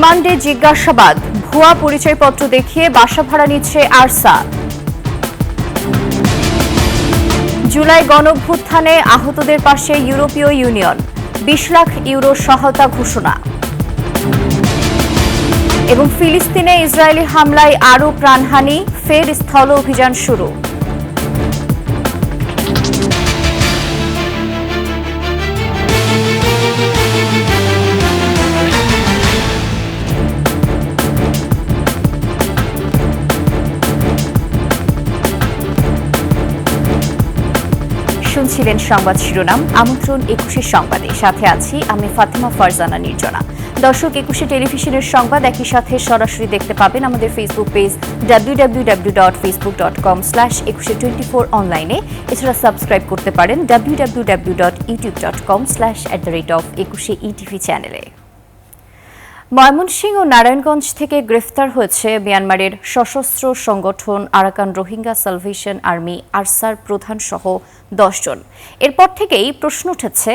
রিমান্ডে জিজ্ঞাসাবাদ, ভুয়া পরিচয়পত্র দেখিয়ে বাসা ভাড়া নিচ্ছে আরসা। জুলাই গণঅভ্যুত্থানে আহতদের পাশে ইউরোপীয় ইউনিয়ন, 20 লাখ ইউরো সহায়তা ঘোষণা। এবং ফিলিস্তিনে ইসরায়েলি হামলায় আরও প্রাণহানি, ফের স্থল অভিযান শুরু। শুনছিলেন সংবাদ শিরোনাম। আমন্ত্রণ 21 সংবাদে, সাথে আছি আমি ফাতিমা ফারজানা নির্জনা। দর্শক, 21 টেলিভিশনের সংবাদ একই সাথে সরাসরি দেখতে পাবেন আমাদের ফেসবুক পেজ www.facebook.com/2124 অনলাইনে। এছাড়া সাবস্ক্রাইব করতে পারেন www.youtube.com/@21etv চ্যানেলে। ময়মনসিংহ ও নারায়ণগঞ্জ থেকে গ্রেফতার হয়েছে মিয়ানমারের সশস্ত্র সংগঠন Arakan Rohingya salvation army Archer প্রধান সহ 10 জন। এরপর থেকেই প্রশ্ন উঠেছে,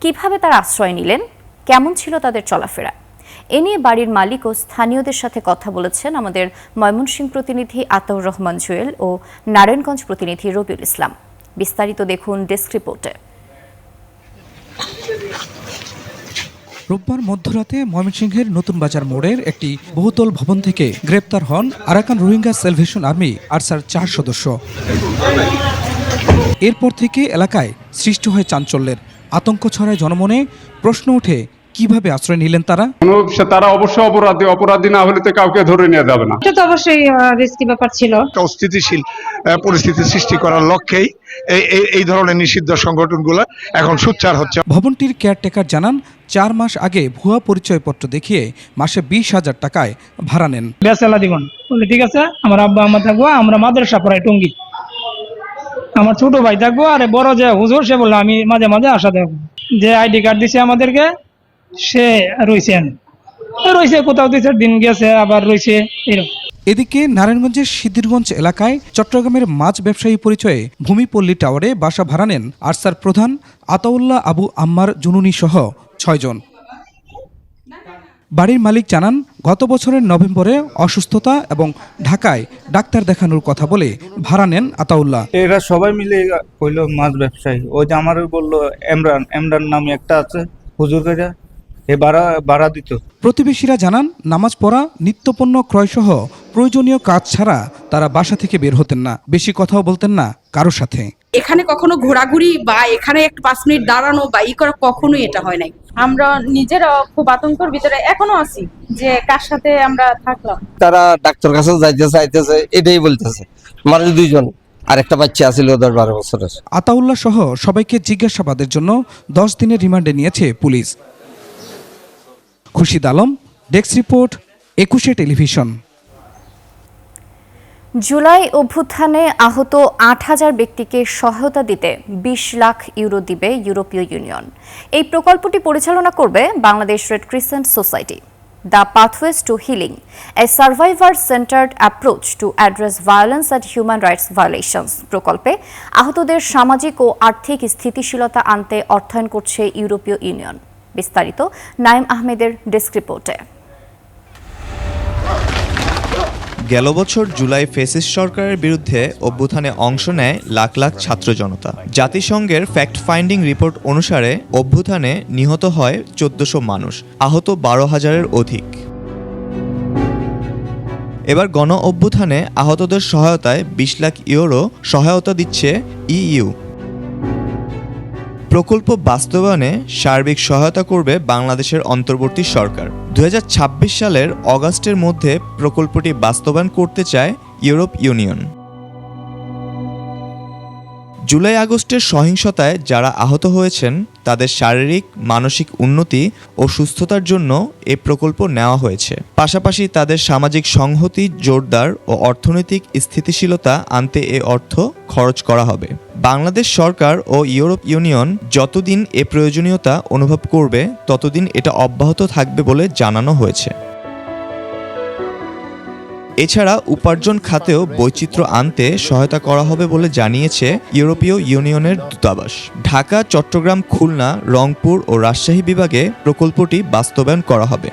কিভাবে তারা আশ্রয় নিলেন, কেমন ছিল তাদের চলাফেরা। এ নিয়ে বাড়ির মালিক ও স্থানীয়দের সাথে কথা বলেছেন আমাদের ময়মনসিংহ প্রতিনিধি আতাউর রহমান জুয়েল ও নারায়ণগঞ্জ প্রতিনিধি রবিউল ইসলাম। বিস্তারিত দেখুন ডেস্ক রিপোর্টে। রোববার মধ্যরাতে ময়মনসিংহের নতুন বাজার মোড়ের একটি বহুতল ভবন থেকে গ্রেপ্তার হন Arakan Rohingya salvation army Archer 4 সদস্য। এরপর থেকে এলাকায় সৃষ্টি হয় চাঞ্চল্যের, আতঙ্ক ছড়ায় জনমনে। প্রশ্ন ওঠে, কিভাবে আশ্রয় নিলেন তারা? তারা অবশ্যই অপরাধী না হলে তো কাউকে ধরে নেওয়া যাবে না। এটা তো অবশ্যই রিস্কি ব্যাপার ছিল। অস্থিতিশীল পরিস্থিতি সৃষ্টি করার লক্ষ্যেই এই ধরনের নিষিদ্ধ সংগঠনগুলো এখন সোচ্চার হচ্ছে। ভবনটির কেয়ারটেকার জানান, 4 মাস আগে ভুয়া পরিচয়পত্র দেখিয়ে মাসে 20,000 টাকায় ভাড়া নেন। বেসালা দিবন বলে, ঠিক আছে, আমার আব্বা আম্মা থাকবো, আমরা মাদ্রাসা পড়াই টঙ্গী, আমার ছোট ভাই থাকবো, আর বড় যে হুজুর সে বললো আমি মাঝে মাঝে আসা থাকবো। যে আইডি কার্ড দিছে আমাদেরকে সে রয়েছে কোথাও 2-4 দিন গেছে, আবার রয়েছে এরকম। এদিকে নারায়ণগঞ্জের সিদ্ধিরগঞ্জ এলাকায় চট্টগ্রামের মাছ ব্যবসায়ী পরিচয়ে ভূমিপল্লী টাওয়ারে বাসা ভাড়া নেন আরসার প্রধান আতাউল্লাহ আবু আম্মার জুনুনি সহ 6 জন। বাড়ির মালিক জানান, গত বছরের নভেম্বরে অসুস্থতা এবং ঢাকায় ডাক্তার দেখানোর কথা বলে ভাড়া নেন আতাউল্লাহ। এরা সবাই মিলে কইলো মাছ ব্যবসায়ী, ওই যে আমার বললো এমরান নামে একটা আছে হুজুরেরা, এ ভাড়া দিত। প্রতিবেশীরা জানান, নামাজ পড়া, নিত্যপণ্য ক্রয় সহ প্রয়োজনীয় কাজ ছাড়া তারা বাসা থেকে বের হতেন না, বেশি কথাও বলতেন না কারোর সাথে। এখানে কখনো ঘোরাঘুরি বা এখানে একটু 5 মিনিট দাঁড়ানো বা করা কখনোই এটা হয় নাই। আমরা নিজেরা খুব আতঙ্কের ভিতরে এখনো আছি যে কার সাথে আমরা থাকলাম। তারা ডাক্তার কাছে যাইতেছে এটাই বলতেছে। মানুষ 2 জন, আর একটা বাচ্চা আছিল 10-12 বছরের। আতাউল্লাহ সহ সবাইকে জিজ্ঞাসাবাদের জন্য 10 দিনের রিমান্ডে নিয়েছে police. Khurshid Alam, desk report, 21 television. July অভ্যুত্থানে আহত 8,000 ব্যক্তিকে সহায়তা দিতে 20 লাখ ইউরো দিবে ইউরোপীয় ইউনিয়ন। এই প্রকল্পটি পরিচালনা করবে Bangladesh red crescent society. The pathways to healing, a survivor centred approach to address violence and human rights violations প্রকল্পে আহতদের সামাজিক ও আর্থিক স্থিতিশীলতা আনতে অর্থায়ন করছে ইউরোপীয় ইউনিয়ন। বিস্তারিত নাইম আহমেদের ডেস্ক রিপোর্টে। গেল বছর জুলাই ফ্যাসিস্ট সরকারের বিরুদ্ধে অভ্যুত্থানে অংশ নেয় লাখ লাখ ছাত্র জনতা। জাতিসংঘের ফ্যাক্ট ফাইন্ডিং রিপোর্ট অনুসারে অভ্যুত্থানে নিহত হয় 1400 মানুষ, আহত 12,000-এর অধিক। এবার গণ অভ্যুত্থানে আহতদের সহায়তায় 20 লাখ ইউরো সহায়তা দিচ্ছে ইইউ। প্রকল্প বাস্তবায়নে সার্বিক সহায়তা করবে বাংলাদেশের অন্তর্বর্তী সরকার। 2026 সালের অগাস্টের মধ্যে প্রকল্পটি বাস্তবায়ন করতে চায় ইউরোপ ইউনিয়ন। জুলাই আগস্টের সহিংসতায় যারা আহত হয়েছেন তাদের শারীরিক মানসিক উন্নতি ও সুস্থতার জন্য এ প্রকল্প নেওয়া হয়েছে। পাশাপাশি তাদের সামাজিক সংহতি জোরদার ও অর্থনৈতিক স্থিতিশীলতা আনতে এ অর্থ খরচ করা হবে। বাংলাদেশ সরকার ও ইউরোপ ইউনিয়ন যতদিন এ প্রয়োজনীয়তা অনুভব করবে ততদিন এটা অব্যাহত থাকবে বলে জানানো হয়েছে। এছাড়া উপার্জন খাতেও বৈচিত্র্য আনতে সহায়তা করা হবে বলে জানিয়েছে ইউরোপীয় ইউনিয়নের দূতাবাস। ঢাকা, চট্টগ্রাম, খুলনা, রংপুর ও রাজশাহী বিভাগে প্রকল্পটি বাস্তবায়ন করা হবে।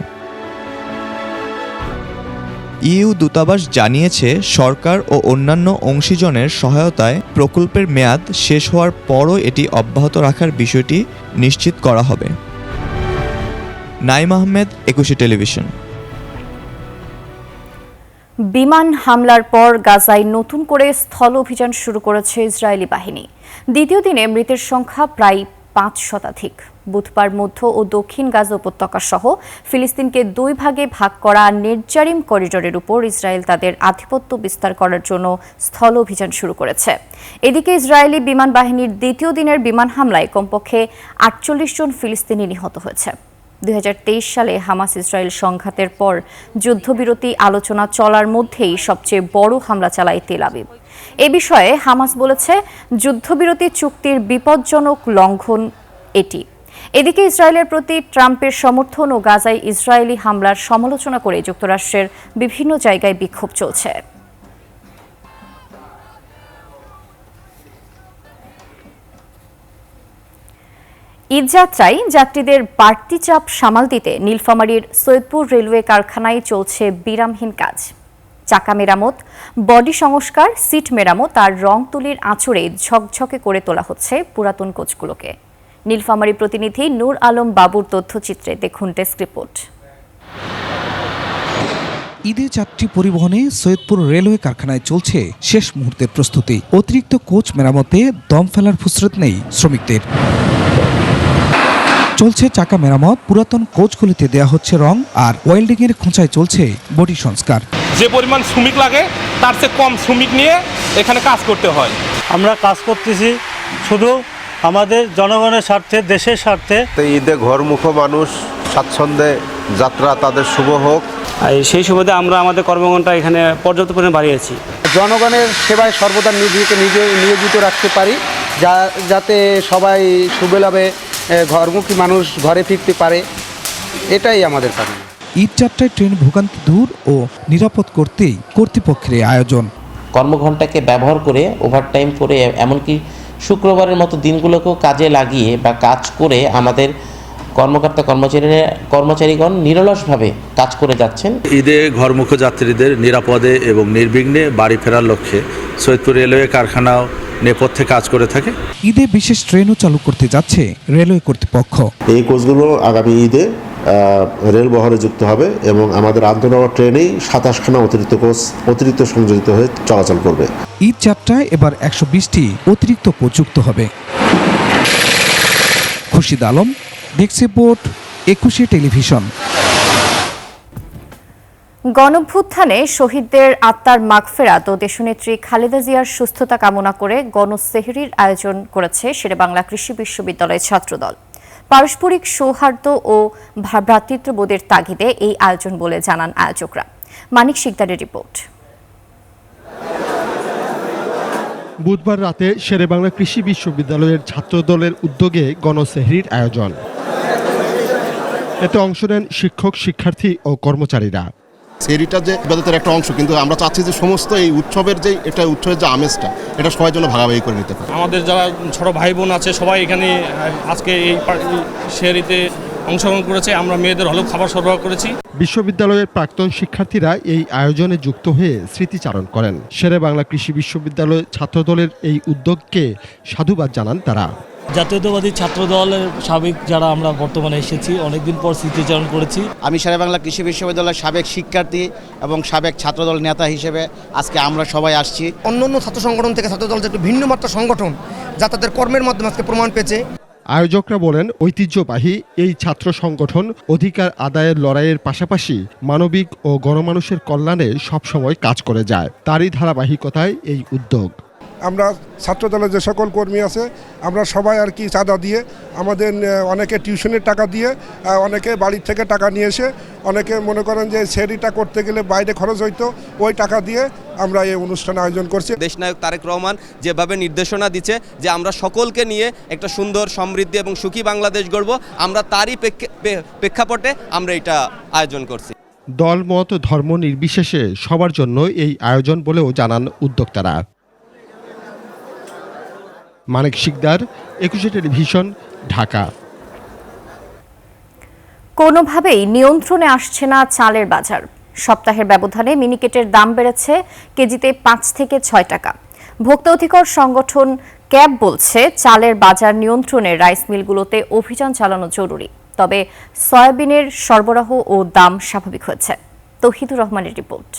ইইউ দূতাবাস জানিয়েছে সরকার ও অন্যান্য অংশীজনের সহায়তায় প্রকল্পের মেয়াদ শেষ হওয়ার পরও এটি অব্যাহত রাখার বিষয়টি নিশ্চিত করা হবে। নাইম আহমেদ, 21 টেলিভিশন। বিমান হামলার পর গাজায় নতুন করে স্থল অভিযান শুরু করেছে ইসরায়েলি বাহিনী। দ্বিতীয় দিনে মৃতের সংখ্যা প্রায় 5 শতাধিক। বুধবার মধ্য ও দক্ষিণ গাজা উপত্যকা সহ ফিলিস্তিনকে 2 ভাগে ভাগ করা নেটজারিম করিডোরের উপর ইসরায়েল তাদের আধিপত্য বিস্তার করার জন্য স্থল অভিযান শুরু করেছে। এদিকে ইসরায়েলি বিমান বাহিনীর দ্বিতীয় দিনের বিমান হামলায় কমপক্ষে 48 জন ফিলিস্তিনি নিহত হয়েছে। 2023 সালে হামাস ইসরায়েল সংঘাতের পর যুদ্ধবিরতি আলোচনা চলার মধ্যেই সবচেয়ে বড় হামলা চালায় তেল আবিব। এ বিষয়ে হামাস বলেছে যুদ্ধবিরতি চুক্তির বিপজ্জনক লঙ্ঘন এটি। এদিকে ইসরায়েলের প্রতি ট্রাম্পের সমর্থন ও গাজায় ইসরায়েলি হামলার সমালোচনা করে যুক্তরাষ্ট্রের বিভিন্ন জায়গায় বিক্ষোভ চলছে। ঈদযাত্রায় যাত্রীদের বাড়তি চাপ সামাল দিতে নীলফামারীর সৈয়দপুর রেলওয়ে কারখানায় চলছে বিরামহীন কাজ। চাকা মেরামত, বডি সংস্কার, সিট মেরামত আর রং তুলির আঁচড়ে ঝকঝকে করে তোলা হচ্ছে পুরাতন কোচগুলোকে। নীলফামারী প্রতিনিধি নূর আলম বাবুর তথ্যচিত্রে দেখুন ডেস্ক রিপোর্ট। ঈদে যাত্রী পরিবহনে সৈয়দপুর রেলওয়ে কারখানায় চলছে শেষ মুহূর্তের প্রস্তুতি। অতিরিক্ত কোচ মেরামতে দম ফেলার ফুসরত নেই শ্রমিকদের। চলছে চাকা মেরামত, পুরাতন কোচগুলিতে দেয়া হচ্ছে রং, আর ওয়েল্ডিং এর খোঁচায় চলছে বডি সংস্কার। যে পরিমাণ শ্রমিক লাগে তার চেয়ে কম শ্রমিক নিয়ে এখানে কাজ করতে হয়। আমরা কাজ করতেছি শুধু আমাদের জনগণের স্বার্থে, দেশের স্বার্থে। ঈদে ঘরমুখো মানুষ স্বাচ্ছন্দ্যে যাত্রা তাদের শুভ হোক। সেই সুবাদে আমরা আমাদের কর্মঘণ্টা এখানে পর্যাপ্ত পরিমাণে বাড়িয়েছি। জনগণের নিজেকে নিয়োজিত রাখতে পারি, যাতে সবাই সুবিধাভাবে ঘরমুখী মানুষ ঘরে ফিরতে পারে, এটাই আমাদের কাজ। ঈদ যাত্রায় ট্রেন ভোগান্তি দূর ও নিরাপদ করতেই কর্তৃপক্ষের আয়োজন। কর্মঘণ্টাকে ব্যবহার করে ওভারটাইম করে, এমনকি শুক্রবারের মতো দিনগুলোকেও কাজে লাগিয়ে বা কাজ করে আমাদের কর্মচারীগণ নিরলসভাবে কাজ করে যাচ্ছেন। ঈদে ঘরমুখো যাত্রীদের নিরাপদে এবং নির্বিঘ্নে বাড়ি ফেরার লক্ষ্যে সৈয়দপুর রেলওয়ে কারখানাও নেপথ্যে কাজ করে থাকে। ঈদে বিশেষ ট্রেনও চালু করতে যাচ্ছে রেলওয়ে কর্তৃপক্ষ। এই কোচগুলো আগামী ঈদে রেল বহরে যুক্ত হবে এবং আমাদের আন্তনগর ট্রেনেই 27খানা অতিরিক্ত সংযোজিত হয়ে চলাচল করবে। ঈদ যাত্রায় এবার 120টি অতিরিক্ত কোচ যুক্ত হবে। Khurshid Alam, desk report, 21 television. গণঅভ্যুত্থানে শহীদদের আত্মার মাগফেরাত ও দেশনেত্রী খালেদা জিয়ার সুস্থতা কামনা করে গণসেহরির আয়োজন করেছে শেরেবাংলা কৃষি বিশ্ববিদ্যালয়ের ছাত্রদল। পারস্পরিক সৌহার্দ্য ও ভ্রাতৃত্ববোধের তাগিদে এই আয়োজন বলে জানান আয়োজকরা। মানিক শিকদারের রিপোর্ট। বুধবার রাতে শেরেবাংলা কৃষি বিশ্ববিদ্যালয়ের ছাত্রদলের উদ্যোগে গণসেহরির আয়োজন। এতে অংশ নেন শিক্ষক, শিক্ষার্থী ও কর্মচারীরা। সেহরিটা যে ইবাদতের একটা অংশ, কিন্তু আমরা চাচ্ছি যে সমস্ত এই উৎসবের যে উৎসবের যে আমেজটা, এটা সবাই জন্য ভাগাভাগি করে নিতে পারে। আমাদের যারা ছোট ভাই বোন আছে সবাই এখানে আজকে এই সেহরিতে অংশগ্রহণ করেছে। আমরা মেয়েদের হলেও খাবার সরবরাহ করেছি। বিশ্ববিদ্যালয়ের প্রাক্তন শিক্ষার্থীরা এই আয়োজনে যুক্ত হয়ে স্মৃতিচারণ করেন। শেরেবাংলা কৃষি বিশ্ববিদ্যালয় ছাত্রদলের এই উদ্যোগকে সাধুবাদ জানান তারা। জাতীয়তাবাদী ছাত্রদলের সাবেক যারা আমরা বর্তমানে এসেছি, অনেকদিন পর স্মৃতিচারণ করেছি। আমি শেরেবাংলা কৃষি বিশ্ববিদ্যালয়ের সাবেক শিক্ষার্থী এবং সাবেক ছাত্রদল নেতা হিসেবে আজকে আমরা সবাই আসছি। অন্যান্য ছাত্র সংগঠন থেকে ছাত্রদল যে একটু ভিন্ন মাত্রা সংগঠন, যা তাদের কর্মের মাধ্যমে আজকে প্রমাণ পেয়েছে। আয়োজকরা বলেন, ঐতিহ্যবাহী এই ছাত্র সংগঠন অধিকার আদায়ের লড়াইয়ের পাশাপাশি মানবিক ও গণমানুষের কল্যাণে সবসময় কাজ করে যায়। তারই ধারাবাহিকতায় এই উদ্যোগ। আমরা ছাত্রদলের যে সকল কর্মী আছে, আমরা সবাই আর কি চাঁদা দিয়ে, আমাদের অনেকে টিউশনের টাকা দিয়ে, অনেকে বাড়ির থেকে টাকা নিয়ে এসে, অনেকে মনে করেন যে সেহরিটা করতে গেলে বাইরে খরচ হইতো, ওই টাকা দিয়ে আমরা এই অনুষ্ঠান আয়োজন করছি। দেশনায়ক তারেক রহমান যেভাবে নির্দেশনা দিচ্ছে যে আমরা সকলকে নিয়ে একটা সুন্দর, সমৃদ্ধি এবং সুখী বাংলাদেশ গড়ব, আমরা তারই প্রেক্ষাপটে আমরা এটা আয়োজন করছি। দল, মত, ধর্ম নির্বিশেষে সবার জন্য এই আয়োজন বলেও জানান উদ্যোক্তারা। মানিক শিকদার, 21 টেলিভিশন, ঢাকা। কোনোভাবেই নিয়ন্ত্রণে আসছে না চালের বাজার। সপ্তাহের ব্যবধানে মিনিকেটের দাম বেড়েছে কেজিতে 5 থেকে 6 টাকা। ভোক্তা অধিকার সংগঠন ক্যাব বলছে, চালের বাজার নিয়ন্ত্রণে রাইস মিলগুলোতে অভিযান চালানো জরুরি। তবে সয়াবিনের সরবরাহ ও দাম স্বাভাবিক হয়েছে। তৌহিদুর রহমানের রিপোর্ট।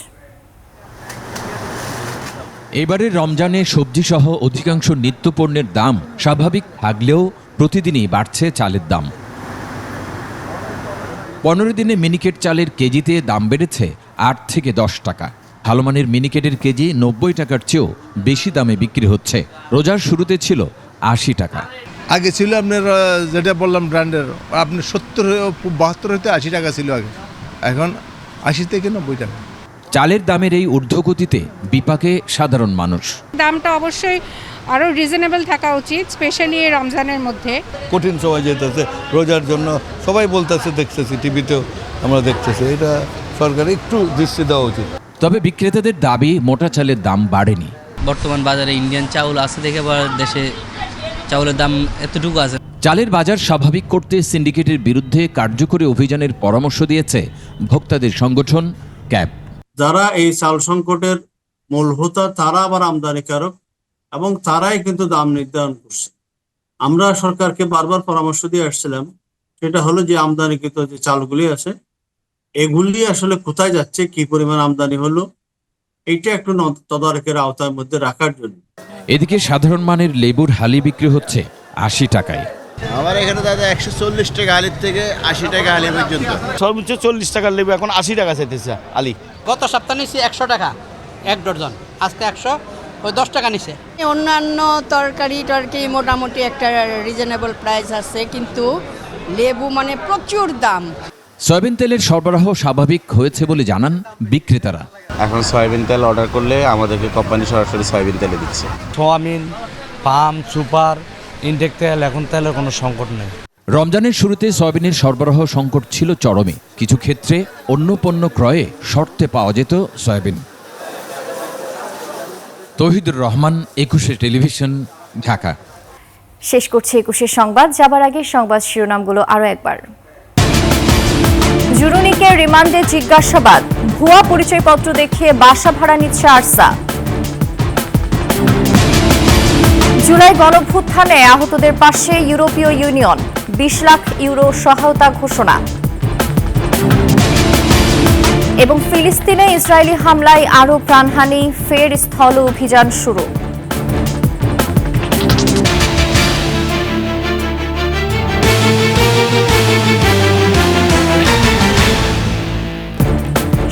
এবারের রমজানে সবজিসহ অধিকাংশ নিত্যপণ্যের দাম স্বাভাবিক থাকলেও প্রতিদিনই বাড়ছে চালের দাম। 15 দিনে মিনিকেট চালের কেজিতে দাম বেড়েছে 8 থেকে 10 টাকা। ভালো মানের মিনিকেটের কেজি 90 টাকার চেয়েও বেশি দামে বিক্রি হচ্ছে। রোজার শুরুতে ছিল 80 টাকা। আগে ছিল আপনার যেটা বললাম ব্র্যান্ডের, আপনার 70 72 হতে 80 টাকা ছিল আগে, এখন 80 থেকে 90 টাকা। চালের দামের এই ঊর্ধ্বগতিতে বিপাকে সাধারণ মানুষ। দামটা অবশ্যই আরও রিজনেবল থাকা উচিত, স্পেশালি রমজানের মধ্যে। কঠিন সময় যেতেছে রোজার জন্য, সবাই বলতেছে, দেখতেছি টিভিতেও আমরা দেখতেছি, এটা সরকার একটু দৃষ্টি দেওয়া উচিত। তবে বিক্রেতাদের দাবি, মোটা চালের দাম বাড়েনি। বর্তমান বাজারে ইন্ডিয়ান চাউল আছে দেখে দেশে চাউলের দাম এতটুকু আছে। চালের বাজার স্বাভাবিক করতে সিন্ডিকেটের বিরুদ্ধে কার্যকরী অভিযানের পরামর্শ দিয়েছে ভোক্তাদের সংগঠন ক্যাব। যারা এই চাল সংকটের মূলভূত, তারা আবার আমদানিকারক এবং তারাই কিন্তু দাম নির্ধারণ করছে। আমরা সরকারকে বারবার পরামর্শ দিয়ে আসছিলাম, সেটা হলো যে আমদানিকৃত যে চালগুলি আছে এগুলি আসলে কোথায় যাচ্ছে, কি পরিমাণ আমদানি হলো, এইটা একটু তদারকের আওতার মধ্যে রাখার জন্য। এদিকে সাধারণ মানের লেবুর হালি বিক্রি হচ্ছে 80 টাকায়। আমার এখানে দাদা 140 টাকা আলির থেকে 80 টাকা আলি পর্যন্ত। সর্বোচ্চ 40 টাকার লেবু এখন 80 টাকা চাইতেছে আলি। গত সপ্তাহে নিচ্ছি 100 টাকা 1 ডজন, আজকে 100, ওই 10 টাকা নিছে। অন্যান্য তরকারি মোটামুটি একটা রিজনেবল প্রাইস আছে, কিন্তু লেবু মানে প্রচুর দাম। সয়াবিন তেলের সরবরাহ স্বাভাবিক হয়েছে বলে জানান বিক্রেতারা। এখন সয়াবিন তেল অর্ডার করলে আমাদেরকে কোম্পানি সরাসরি সয়াবিন তেলে দিচ্ছে। সোয়াবিন, পাম, সুপার, ইনটেক তেল, এখন তেলের কোনো সংকট নেই। রমজানের শুরুতে সয়াবিনের সরবরাহ সংকট ছিল চরমে। কিছু ক্ষেত্রে অন্য পণ্য ক্রয়ে শর্তে পাওয়া যেত সয়াবিন। তৌহিদুর রহমান, 21 টেলিভিশন, ঢাকা। শেষ করছে 21 সংবাদ। যাবার আগে সংবাদ শিরোনামগুলো আরও একবার। জুরুনিকে রিমান্ডে জিজ্ঞাসাবাদ, ভুয়া পরিচয়পত্র দেখিয়ে বাসা ভাড়া নিচ্ছে আরসা। জুলাই গণঅভ্যুত্থানে আহতদের পাশে ইউরোপীয় ইউনিয়ন, 20 লাখ ইউরো সহায়তা ঘোষণা। এবং ফিলিস্তিনে ইসরায়েলি হামলায় আরও প্রাণহানি, ফের স্থল অভিযান শুরু।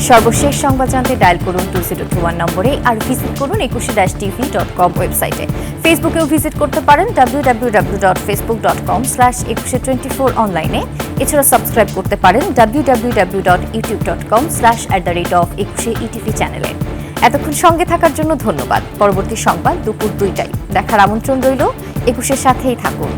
সর্বশেষ সংবাদ জানতে ডায়াল করুন 2021 নম্বরে, আর ভিজিট করুন 21-tv.com ওয়েবসাইটে। ফেসবুকেও ভিজিট করতে পারেন www.facebook.com/2124 অনলাইনে। এছাড়া সাবস্ক্রাইব করতে পারেন www.youtube.com/@21etv চ্যানেলে। এতক্ষণ সঙ্গে থাকার জন্য ধন্যবাদ। পরবর্তী সংবাদ দুপুর 2টায় দেখার আমন্ত্রণ রইল। 21-এর সাথেই থাকুন।